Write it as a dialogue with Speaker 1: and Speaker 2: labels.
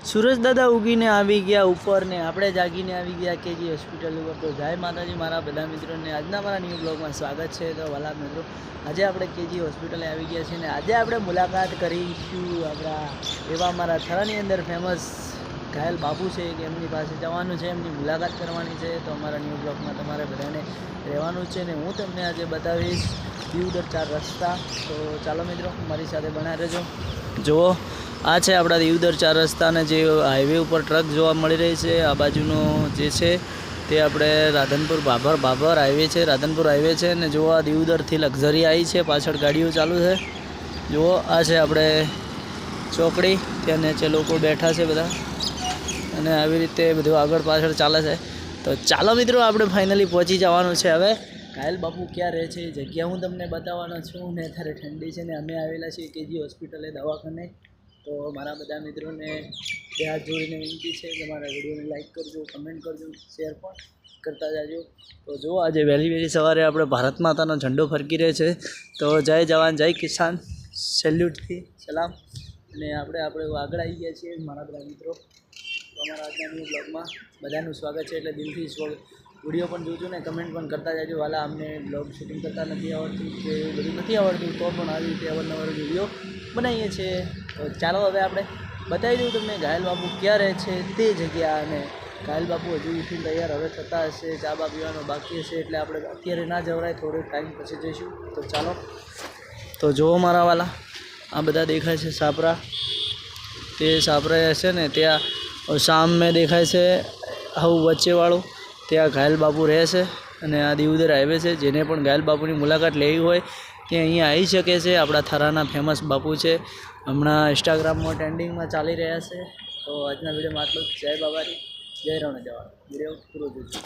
Speaker 1: सूरज दादा उगीने આવી ગયા ઉપર ને આપણે જાગીને આવી ગયા કેજી હોસ્પિટલ ઉપર। તો જય માતાજી મારા બધા મિત્રોને આજના મારા ન્યૂ બ્લોગમાં સ્વાગત છે। તો વાલા મિત્રો આજે આપણે કેજી હોસ્પિટલે આવી ગયા છીએ ને આજે આપણે મુલાકાત કરીશું આપણા એવા મારા થરાની અંદર ફેમસ ઘાયલ બાપુ છે કે એમની પાસે જવાનું છે, એમની મુલાકાત કરવાની છે। તો અમારા ન્યૂ બ્લોગમાં તમારે બધાને રહેવાનું છે ને હું તમને આજે બતાવીશ દીવદર 4 રસ્તા। તો ચાલો મિત્રો મારી સાથે બન્યા રહેજો। જુઓ આ છે આપણા દીવદર 4 રસ્તાને જે હાઈવે ઉપર ટ્રક જોવા મળી રહી છે। આ બાજુનો જે છે તે આપણે રાધનપુર બાબર હાઈવે છે, રાધનપુર હાઈવે છે ને જુઓ આ દીવદરથી લક્ઝરી આવી છે, પાછળ ગાડીઓ ચાલુ છે। જુઓ આ છે આપણે ચોકડી, ત્યાં નીચે લોકો બેઠા છે બધા અને આવી રીતે બધું આગળ પાછળ ચાલે છે। તો ચાલો મિત્રો આપણે ફાઇનલી પહોંચી જવાનું છે। હવે ઘાયલ બાપુ ક્યાં રહે છે એ જગ્યા હું તમને બતાવવાનો છું ને અત્યારે ઠંડી છે ને અમે આવેલા છીએ કેજી હોસ્પિટલે દવાખાને। તો મારા બધા મિત્રોને બે હાથ જોડીને વિનંતી છે કે મારા વિડીયોને લાઇક કરજો, કમેન્ટ કરજો, શેર પણ કરતા જાજો। તો જો આજે વહેલી સવારે આપણે ભારત માતાનો ઝંડો ફરકી રહે છે। તો જય જવાન જય કિસાન, સેલ્યુટથી સલામ। અને આપણે આગળ આવી ગયા છીએ મારા બધા મિત્રો। તો અમારા આજના ન્યૂ બ્લોગમાં બધાનું સ્વાગત છે, એટલે દિલથી વિડીયો પણ જોજો ને કમેન્ટ પણ કરતા જાજો। વાલા અમને બ્લોગ શૂટિંગ કરતા નથી આવડતું કે એવું બધું નથી આવડતું, તો પણ આવી રીતે અવારનવાર વિડીયો બનાવીએ છીએ। તો ચાલો હવે આપણે બતાવી દઉં તમને ઘાયલ બાપુ ક્યાં રહે છે તે જગ્યા। અને ઘાયલ બાપુ હજુ ઉઠીને તૈયાર હવે થતા હશે, ચા બા પીવાનો બાકી હશે, એટલે આપણે અત્યારે ના જવરાય, થોડો ટાઈમ પછી જઈશું। તો ચાલો। તો જુઓ મારા વાલા આ બધા દેખાય છે સાપરા, તે સાપરા હશે ને ત્યાં શામ મેં દેખાય છે આવું વચ્ચેવાળું, ત્યાં ઘાયલ બાપુ રહે છે। અને આ દીવદર હાઈવે છે, જેને પણ ઘાયલ બાપુની મુલાકાત લેવી હોય તે અહીંયા આવી શકે છે। આપણા થરાના ફેમસ બાપુ છે, હમણાં ઇન્સ્ટાગ્રામમાં ટ્રેન્ડિંગમાં ચાલી રહ્યા છે। તો આજના વિડીયોમાં આટલું જ। જય બાબારી, જય રણજવાન। વિડીયો પૂરો જોજો।